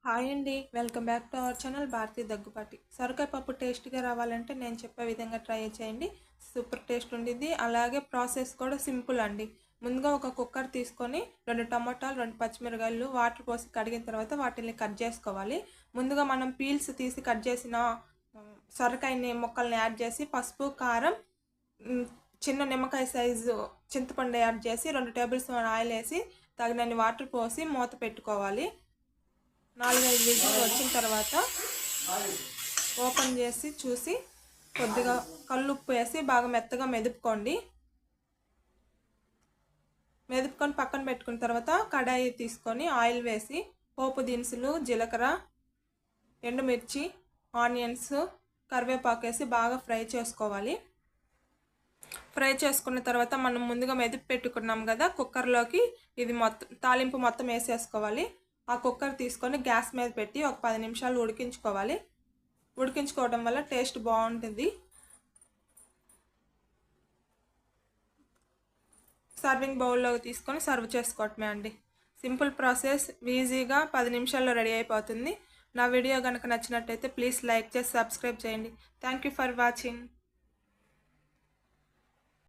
Hi అండి, welcome back to our channel Bharati Daggupati. సొరకాయ పప్పు టేస్ట్గా రావాలంటే నేను చెప్పే విధంగా ట్రై చేయండి. సూపర్ టేస్ట్ ఉండిద్ది. అలాగే ప్రాసెస్ కూడా సింపుల్ అండి. ముందుగా ఒక కుక్కర్ తీసుకొని 2 టమాటాలు 2 పచ్చిమిరకాయలు వాటర్ పోసి కడిగిన తర్వాత వాటిని కట్ చేసుకోవాలి. ముందుగా మనం పీల్స్ తీసి కట్ చేసిన సొరకాయని ముక్కల్ని యాడ్ చేసి పసుపు కారం చిన్న నిమ్మకాయ సైజు చింతపండు యాడ్ చేసి 2 టేబుల్ స్పూన్ ఆయిల్ వేసి తగినన్ని వాటర్ పోసి మూత పెట్టుకోవాలి. 4-5 విజిల్ వచ్చిన తర్వాత ఓపెన్ చేసి చూసి కొద్దిగా కల్లుప్పు వేసి బాగా మెత్తగా మెదుపుకొని పక్కన పెట్టుకున్న తర్వాత కడాయి తీసుకొని ఆయిల్ వేసి పోపు దినుసులు జీలకర్ర ఎండుమిర్చి ఆనియన్స్ కరివేపాకు వేసి బాగా ఫ్రై చేసుకోవాలి. ఫ్రై చేసుకున్న తర్వాత మనం ముందుగా మెదిపి పెట్టుకున్నాం కదా కుక్కర్లోకి ఇది తాలింపు మొత్తం వేసేసుకోవాలి. ఆ కుక్కర్ తీసుకొని గ్యాస్ మీద పెట్టి ఒక 10 నిమిషాలు ఉడికించుకోవాలి. ఉడికించుకోవడం వల్ల టేస్ట్ బాగుంటుంది. సర్వింగ్ బౌల్లోకి తీసుకొని సర్వ్ చేసుకోవటమే అండి. సింపుల్ ప్రాసెస్, ఈజీగా 10 నిమిషాల్లో రెడీ అయిపోతుంది. నా వీడియో కనుక నచ్చినట్టయితే ప్లీజ్ లైక్ చేసి సబ్స్క్రైబ్ చేయండి. Thank you for watching.